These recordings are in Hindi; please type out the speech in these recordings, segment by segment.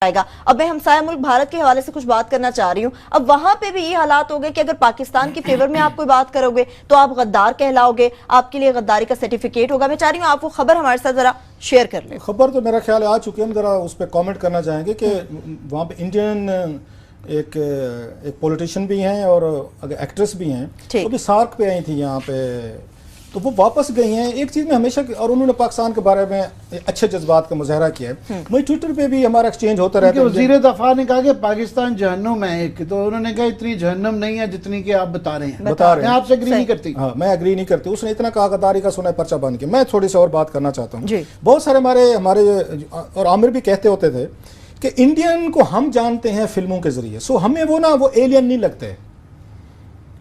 आएगा। अब मैं हमसाया मुल्क भारत के हवाले से कुछ बात करना चाह रही हूँ। अब वहां पे भी ये हालात हो गए कि अगर पाकिस्तान की फेवर में आप कोई बात करोगे तो आप गद्दार कहलाओगे, आपके लिए गद्दारी का सर्टिफिकेट होगा। मैं चाह रही हूँ आप वो खबर हमारे साथ जरा शेयर कर लें। खबर तो मेरा ख्याल आ चुकी है, हम जरा उस पर कॉमेंट करना चाहेंगे कि वहाँ पे इंडियन एक पॉलिटिशियन भी हैं और एक्ट्रेस भी हैं, वो भी सार्क पे आई थी यहाँ पे, तो वो वापस गई हैं। एक चीज़ में हमेशा, और उन्होंने पाकिस्तान के बारे में अच्छे जज्बात का मुजाहरा किया है। वही ट्विटर पे भी हमारा एक्सचेंज होता रहता है। वज़ीर दफ़ा ने कहा कि पाकिस्तान जहन्नुम है एक, तो उन्होंने कहा इतनी जहन्नुम नहीं है जितनी कि आप बता रहे हैं। मैं आपसे एग्री नहीं करती। हाँ, मैं एग्री नहीं करती। उसने इतना कहा गद्दारी का सुना पर्चा बन के। मैं थोड़ी सी और बात करना चाहता हूँ। बहुत सारे हमारे और आमिर भी कहते होते थे कि इंडियन को हम जानते हैं फिल्मों के जरिए, सो हमें वो एलियन नहीं लगते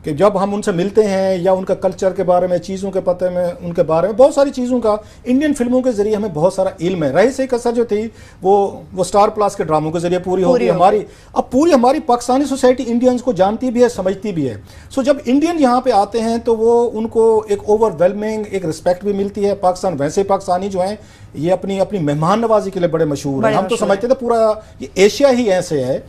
कि जब हम उनसे मिलते हैं या उनका कल्चर के बारे में, चीज़ों के पते में, उनके बारे में बहुत सारी चीज़ों का इंडियन फिल्मों के जरिए हमें बहुत सारा इल्म है। रही से कसर जो थी वो स्टार प्लस के ड्रामों के जरिए पूरी होगी हमारी। अब पूरी हमारी पाकिस्तानी सोसाइटी इंडियंस को जानती भी है, समझती भी है। सो जब इंडियन यहाँ पे आते हैं तो वो उनको एक ओवरवेलमिंग एक रिस्पेक्ट भी मिलती है। पाकिस्तान वैसे पाकिस्तानी जो हैं ये अपनी मेहमान नवाजी के लिए बड़े मशहूर हैं। हम तो समझते थे पूरा ये एशिया ही ऐसे है।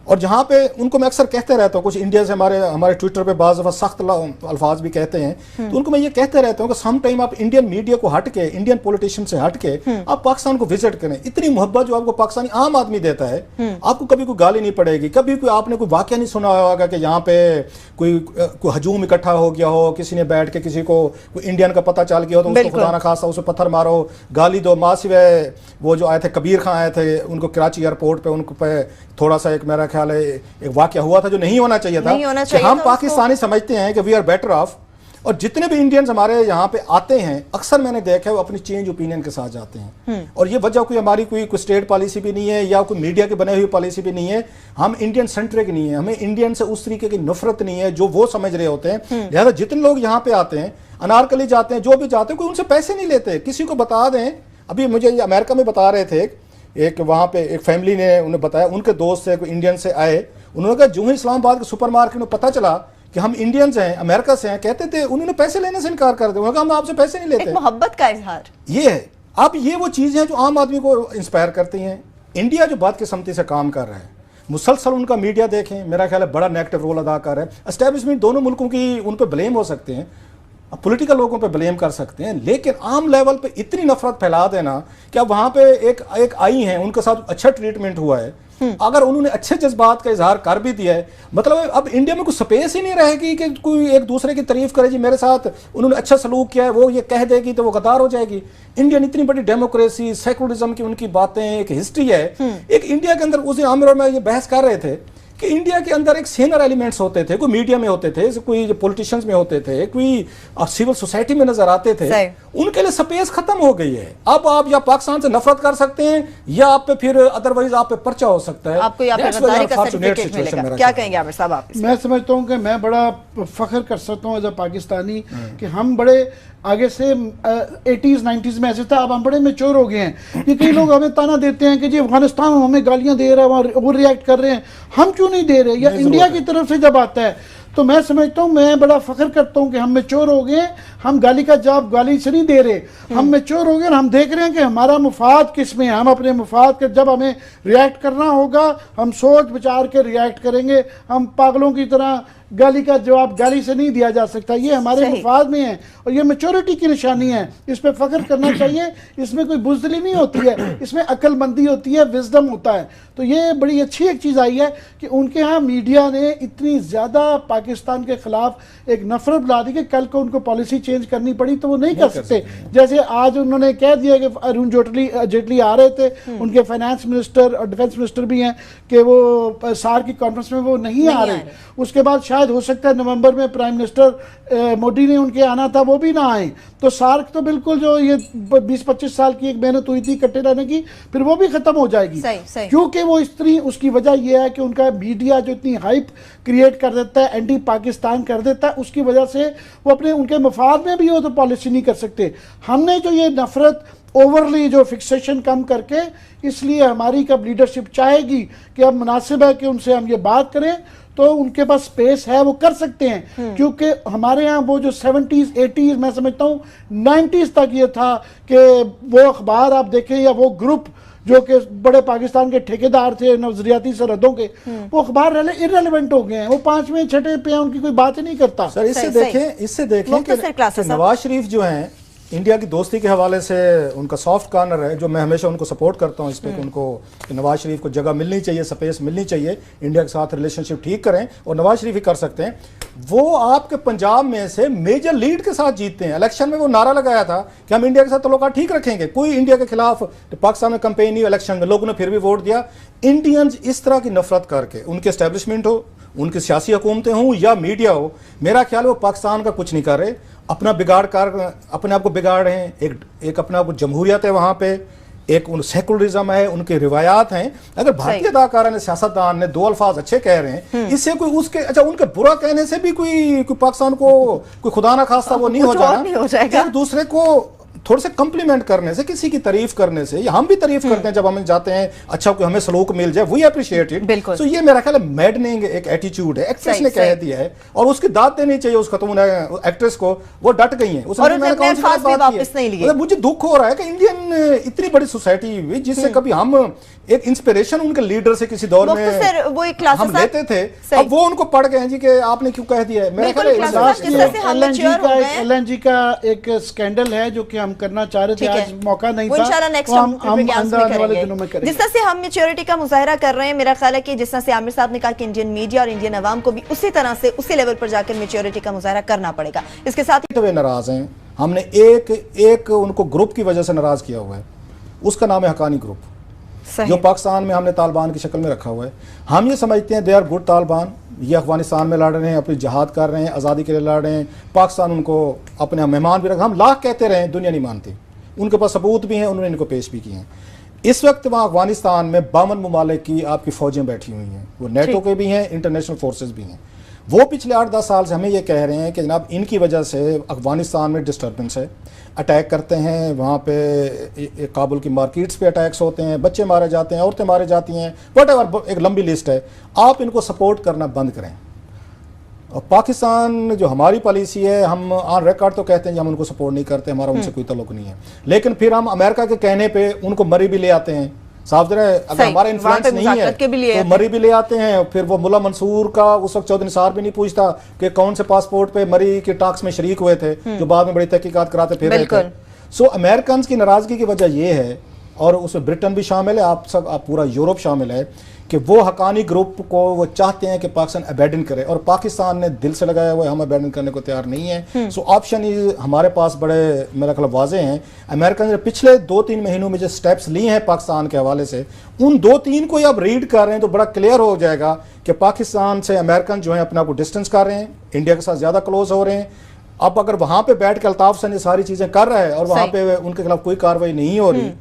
और जहाँ पे उनको मैं अक्सर कहते रहता हूँ, कुछ इंडिया से हमारे ट्विटर पे बाज़ दफ़ा सख्त अल्फाज भी कहते हैं, तो उनको मैं ये कहते रहता हूँ कि सम टाइम आप इंडियन मीडिया को हट के, इंडियन पॉलिटिशियन से हट के आप पाकिस्तान को विजिट करें। इतनी मोहब्बत जो आपको पाकिस्तानी आम आदमी देता है, आपको कभी कोई गाली नहीं पड़ेगी, कभी कोई आपने कोई वाक़या नहीं सुना होगा कि यहाँ पे कोई हजूम इकट्ठा हो गया हो, किसी ने बैठ के किसी को कोई इंडियन का पता चल गया हो तो उसको खुदा ना खासा उसे पत्थर मारो, गाली दो। माँ सिवाय वो जो आए थे कबीर खां आए थे, उनको कराची एयरपोर्ट पे उनको पे थोड़ा सा एक मेरा ख्याल है एक वाकया हुआ था जो नहीं होना चाहिए था कि हम पाकिस्तानी समझते हैं कि वी आर बेटर ऑफ। और जितने भी इंडियंस हमारे यहाँ पे आते हैं अक्सर मैंने देखा है वो अपनी चेंज ओपिनियन के साथ जाते हैं। और ये वजह कोई हमारी कोई स्टेट पॉलिसी भी नहीं है या कोई मीडिया के बने हुई पॉलिसी भी नहीं है। हम इंडियन सेंट्रिक नहीं है, हमें इंडियन से उस तरीके की नफरत नहीं है जो वो समझ रहे होते हैं। लिहाजा जितने लोग यहाँ पे आते हैं, अनारकली जाते हैं, जो भी जाते हैं, कोई उनसे पैसे नहीं लेते। किसी को बता दें, अभी मुझे अमेरिका में बता रहे थे एक वहाँ पे एक फैमिली ने उन्हें बताया, उनके दोस्त से कोई इंडियन से आए, उन्होंने कहा जो ही इस्लामाबाद के सुपरमार्केट में पता चला कि हम इंडियंस हैं, अमेरिका से हैं, कहते थे उन्होंने पैसे लेने से इनकार कर दिया। हम आपसे पैसे नहीं लेते। मोहब्बत का इजहार ये है। अब ये वो चीज़ें हैं जो आम आदमी को इंस्पायर करती हैं। इंडिया जो बात किस्मती से काम कर रहा है, मुसलसल उनका मीडिया देखें, मेरा ख्याल है बड़ा नेगेटिव रोल अदा कर रहा है। एस्टेब्लिशमेंट दोनों मुल्कों की उन पर ब्लेम हो सकते हैं, पॉलिटिकल लोगों पे ब्लेम कर सकते हैं, लेकिन आम लेवल पे इतनी नफरत फैला देना कि अब वहां पे एक आई हैं, उनके साथ अच्छा ट्रीटमेंट हुआ है, अगर उन्होंने अच्छे जज्बात का इजहार कर भी दिया है, मतलब अब इंडिया में कुछ स्पेस ही नहीं रहेगी कि कोई एक दूसरे की तारीफ करे, जी मेरे साथ उन्होंने अच्छा सलूक किया है, वो ये कह देगी तो वो गद्दार हो जाएगी। इंडियन इतनी बड़ी डेमोक्रेसी, सेकुलरिज्म की उनकी बातें, एक हिस्ट्री है। एक इंडिया के अंदर उस दिन आमिर और मैं ये बहस कर रहे थे कि इंडिया के अंदर एक सीनियर एलिमेंट्स होते थे, कोई मीडिया में होते थे, कोई पॉलिटिशियंस में होते थे, कोई सिविल सोसाइटी में नजर आते थे, उनके लिए स्पेस खत्म हो गई है। अब आप या पाकिस्तान से नफरत कर सकते हैं या आप पे फिर अदरवाइज आप पे पर्चा हो सकता है। आपको क्या कहेंगे आमिर साहब आप? मैं समझता हूँ कि मैं बड़ा फख्र कर सकता हूँ एज अ पाकिस्तानी कि हम बड़े आगे से 80s 90s में ऐसे था, अब हम बड़े मेच्योर हो गए हैं। ये कई लोग हमें ताना देते हैं कि जी अफगानिस्तान हमें गालियां दे रहा है, वहाँ वो रिएक्ट कर रहे हैं, हम क्यों नहीं दे रहे? या इंडिया की तरफ से जब आता है तो मैं समझता हूँ, मैं बड़ा फख्र करता हूँ कि हम मेच्योर हो गए। हम गाली का जवाब गाली से नहीं दे रहे, हम मेच्योर हो गए और हम देख रहे हैं कि हमारा मुफाद किस में है। हम अपने मुफाद के जब हमें रिएक्ट करना होगा हम सोच विचार के रिएक्ट करेंगे। हम पागलों की तरह गाली का जवाब गाली से नहीं दिया जा सकता, ये हमारे मुफाद में है और ये मैच्योरिटी की निशानी है। इस पर फख्र करना चाहिए। इसमें कोई बुज़दिली नहीं होती है, इसमें अक्लमंदी होती है, विजडम होता है। तो ये बड़ी अच्छी एक चीज़ आई है कि उनके यहाँ मीडिया ने इतनी ज़्यादा पाकिस्तान के खिलाफ एक नफरत बढ़ा दी कि कल को उनको पॉलिसी चेंज करनी पड़ी तो वो नहीं कर सकते। जैसे आज उन्होंने कह दिया कि अरुण जेटली आ रहे थे, उनके फाइनेंस मिनिस्टर और डिफेंस मिनिस्टर भी हैं कि वो सार की कॉन्फ्रेंस में वो नहीं आ रहे। उसके बाद शायद हो सकता है नवंबर में प्राइम मिनिस्टर मोदी ने उनके आना था, वो भी ना आए। तो सार्क तो बिल्कुल जो ये 20-25 साल की एक मेहनत हुई थी इकट्ठे रहने की, फिर वो भी खत्म हो जाएगी। क्योंकि वो इतनी, उसकी वजह यह है कि उनका मीडिया जो इतनी हाइप क्रिएट कर देता है, एंटी पाकिस्तान कर देता है, उसकी वजह से वो अपने उनके मफाद में भी हो तो पॉलिसी नहीं कर सकते। हमने जो ये नफरत ओवरली जो फिक्सेशन कम करके, इसलिए हमारी कब लीडरशिप चाहेगी कि अब मुनासिब है कि उनसे हम ये बात करें तो उनके पास स्पेस है, वो कर सकते हैं। क्योंकि हमारे यहाँ वो जो 70s 80s मैं समझता हूँ 90s तक ये था कि वो अखबार आप देखें या वो ग्रुप जो कि बड़े पाकिस्तान के ठेकेदार थे नजरियाती सरहदों के, वो अखबार इररेलेवेंट हो गए हैं, वो 5वें 6ठे पे हैं, उनकी कोई बात ही नहीं करता। सर इससे देखें कि नवाज शरीफ जो हैं इंडिया की दोस्ती के हवाले से उनका सॉफ्ट कॉर्नर है, जो मैं हमेशा उनको सपोर्ट करता हूं इस पे कि उनको नवाज शरीफ को जगह मिलनी चाहिए, स्पेस मिलनी चाहिए, इंडिया के साथ रिलेशनशिप ठीक करें, और नवाज शरीफ ही कर सकते हैं। वो आपके पंजाब में से मेजर लीड के साथ जीतते हैं। इलेक्शन में वो नारा लगाया था कि हम इंडिया के साथ ताल्लुकात ठीक रखेंगे, कोई इंडिया के खिलाफ पाकिस्तान में कंपेन नहीं, इलेक्शन में लोगों ने फिर भी वोट दिया। इंडियंस इस तरह की नफरत करके, उनके एस्टेब्लिशमेंट हो, उनकी सियासी हुकूमतें हों या मीडिया हो, मेरा ख्याल है वो पाकिस्तान का कुछ नहीं कर रहे, अपना बिगाड़ कर अपने आप को बिगाड़ रहे हैं। एक अपने आप को जमहूरियत है वहाँ पे, एक सेकुलरिज्म है, उनके रिवायात हैं। अगर भारतीय अदाकारा ने, सियासतदान ने दो अल्फाज अच्छे कह रहे हैं, इससे कोई उसके अच्छा उनके बुरा कहने से भी कोई पाकिस्तान को कोई खुदा ना खास्ता वो नहीं हो जाएगा। एक दूसरे को थोड़े से कम्प्लीमेंट करने से, किसी की तारीफ करने से, या हम भी तारीफ करते हैं जब हम जाते हैं, अच्छा कोई हमें सलूक मिल जाए, वी अप्रिशिएट इट। सो ये मेरा ख्याल है मैडनिंग एक एटीट्यूड है, एक्ट्रेस ने कह दिया है और उसकी दाद देनी चाहिए उस खतून एक्ट्रेस को, वो डट गई है, उसने मैंने कौन सी बात की है। मुझे दुख हो रहा है कि इंडियन इतनी बड़ी सोसाइटी हुई जिससे कभी हम एक इंस्पिरेशन उनके लीडर से किसी दौर में वो एक हम लेते थे, अब वो उनको पढ़ गए जी कि आपने क्यों कह दिया है। मेरा ख्याल एलएनजी का एक स्कैंडल है जो कि हम करना चाह रहे थे, आज मौका नहीं था, हम आने वाले दिनों में करेंगे। जिस तरह से हम मैच्योरिटी का मुजाहरा कर रहे हैं, मेरा ख्याल है कि जिस तरह से आमिर साहब ने कहा कि इंडियन मीडिया और इंडियन अवाम को भी उसी तरह से उसी लेवल पर जाकर मैच्योरिटी का मुजाहरा करना पड़ेगा। इसके साथ ही वे नाराज हैं, हमने एक उनको ग्रुप की वजह से नाराज किया हुआ है, उसका नाम है हकानी ग्रुप, जो पाकिस्तान में हमने तालिबान की शक्ल में रखा हुआ है। हम ये समझते हैं दे आर गुड तालिबान, ये अफगानिस्तान में लड़ रहे हैं, अपनी जहाद कर रहे हैं, आज़ादी के लिए लड़ रहे हैं, पाकिस्तान उनको अपने मेहमान भी रखा, हम लाख कहते रहे, दुनिया नहीं मानती, उनके पास सबूत भी हैं, उन्होंने इनको पेश भी किए हैं। इस वक्त वहाँ अफगानिस्तान में 52 ममालिक की आपकी फौजें बैठी हुई हैं, वो नेटो के भी हैं, इंटरनेशनल फोर्सेज भी हैं। वो पिछले 8-10 साल से हमें ये कह रहे हैं कि जनाब इनकी वजह से अफगानिस्तान में डिस्टर्बेंस है, अटैक करते हैं, वहाँ पे काबुल की मार्केट्स पे अटैक्स होते हैं, बच्चे मारे जाते हैं, औरतें मारे जाती हैं, व्हाटएवर, एक लंबी लिस्ट है। आप इनको सपोर्ट करना बंद करें। और पाकिस्तान जो हमारी पॉलिसी है, हम ऑन रिकॉर्ड तो कहते हैं कि हम उनको सपोर्ट नहीं करते, हमारा उनसे कोई ताल्लुक नहीं है, लेकिन फिर हम अमेरिका के कहने पे उनको मरी भी ले आते हैं। साफ जरा अगर हमारा इन्फ्लुएंस नहीं है तो मरी भी ले आते हैं। फिर वो मुल्ला मंसूर का उस वक्त चौधरी निसार भी नहीं पूछता कि कौन से पासपोर्ट पे मरी के टॉक्स में शरीक हुए थे, जो बाद में बड़ी तहकीकात कराते फिर रहे थे। सो अमेरिकन की नाराजगी की वजह ये है, और उसमें ब्रिटेन भी शामिल है, आप पूरा यूरोप शामिल है, कि वो हकानी ग्रुप को वो चाहते हैं कि पाकिस्तान अबैंडन करे, और पाकिस्तान ने दिल से लगाया हुआ है हम अबैंडन करने को तैयार नहीं है। सो ऑप्शन हमारे पास बड़े मेरा ख्याल वाजे हैं। अमेरिका ने पिछले 2-3 महीनों में जो स्टेप्स लिए हैं पाकिस्तान के हवाले से, उन 2-3 को आप रीड कर रहे हैं तो बड़ा क्लियर हो जाएगा कि पाकिस्तान से अमेरिकन जो है अपने आप को डिस्टेंस कर रहे हैं, इंडिया के साथ ज़्यादा क्लोज हो रहे हैं। अब अगर वहाँ पर बैठ के अल्ताफ हुसैन ये सारी चीज़ें कर रहा है और वहाँ पर उनके खिलाफ कोई कार्रवाई नहीं हो रही,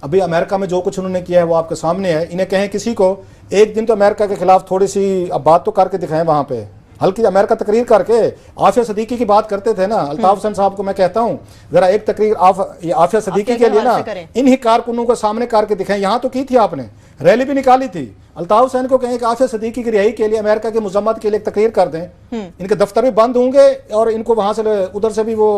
अभी अमेरिका में जो कुछ उन्होंने किया है वो आपके सामने है। इन्हें कहें किसी को एक दिन तो अमेरिका के खिलाफ थोड़ी सी अब बात तो करके दिखाएं, वहां पे हल्की अमेरिका तकरीर करके, आफिया सदीकी की बात करते थे ना, अल्ताफ हुसैन साहब को मैं कहता हूं जरा एक तकरीर आफिया सदीकी के लिए ना इन्हीं कारकुनों को सामने करके दिखाएं। यहां तो की थी आपने, रैली भी निकाली थी, अल्ताफ हुसैन को कहें कि आफिया सदीकी की रिहाई के लिए अमेरिका की मजम्मत के लिए एक तकरीर कर दें, इनके दफ्तर भी बंद होंगे और इनको वहां से उधर से भी वो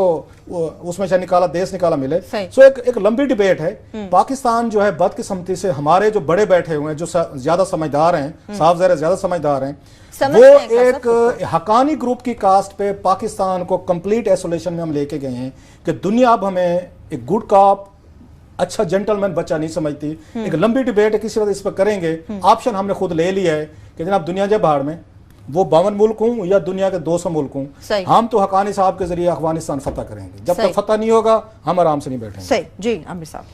उसमें से निकाला देश निकाला मिले। सो एक लंबी डिबेट है। पाकिस्तान जो है बदकिस्मती से हमारे जो बड़े बैठे हुए हैं, जो ज्यादा समझदार हैं, साफ ज़ाहिर ज्यादा समझदार हैं, वो एक हकानी ग्रुप की कास्ट पे पाकिस्तान को कंप्लीट आइसोलेशन में हम लेके गए हैं कि दुनिया अब हमें एक गुड कॉप, अच्छा जेंटलमैन बच्चा नहीं समझती। एक लंबी डिबेट है, किसी वक्त इस पर करेंगे। ऑप्शन हमने खुद ले लिया है कि जनाब दुनिया जब बाहर में वो 52 मुल्क हूँ या दुनिया के 200 मुल्क हूँ, हम तो हकानी साहब के जरिए अफगानिस्तान फतह करेंगे। जब तक फतह नहीं होगा हम आराम से नहीं बैठेंगे। सही जी आमिर साहब।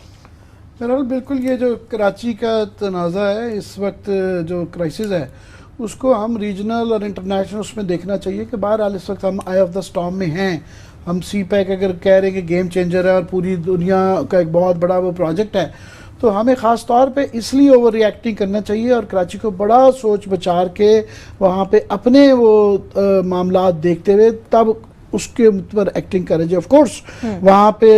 बहरहाल बिल्कुल ये जो कराची का तनाज़ा है इस वक्त, जो क्राइसिस है, उसको हम रीजनल और इंटरनेशनल उसमें देखना चाहिए कि बहरहाल इस वक्त हम आई ऑफ द स्टॉर्म में हैं। हम सी पैक अगर कह रहे हैं कि गेम चेंजर है और पूरी दुनिया का एक बहुत बड़ा वो प्रोजेक्ट है, तो हमें ख़ास तौर पे इसलिए ओवर रिएक्टिंग करना चाहिए और कराची को बड़ा सोच विचार के वहाँ पे अपने वो मामलात देखते हुए तब उसके पर एक्टिंग करे जी। ऑफ कोर्स वहाँ पे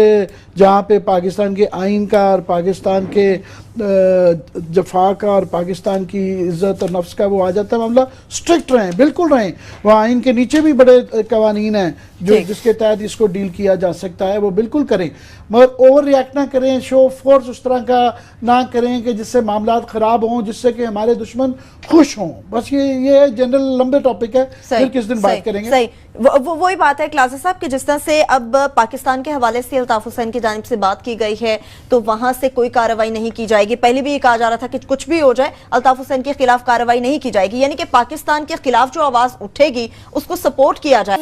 जहाँ पे पाकिस्तान के आइन का और पाकिस्तान के जफा का और पाकिस्तान की इज्जत और नफ्स का वो आ जाता है मामला, स्ट्रिक्ट रहें, बिल्कुल रहें। वहाँ आइन के नीचे भी बड़े कवानीन हैं जो जिसके तहत इसको डील किया जा सकता है, वो बिल्कुल करें, मगर ओवर रिएक्ट ना करें, शो फोर्स उस तरह का ना करें कि जिससे मामला ख़राब हों, जिससे कि हमारे दुश्मन खुश हों। बस ये जनरल लंबे टॉपिक है, फिर किस दिन बात करेंगे। सही, वही बात है क्लासेस साहब कि जिस तरह से अब पाकिस्तान के हवाले से अल्ताफ हुसैन की जानिब से बात की गई है तो वहां से कोई कार्रवाई नहीं की जाएगी। पहले भी ये कहा जा रहा था कि कुछ भी हो जाए अल्ताफ हुसैन के खिलाफ कार्रवाई नहीं की जाएगी, यानी कि पाकिस्तान के खिलाफ जो आवाज उठेगी उसको सपोर्ट किया जाए।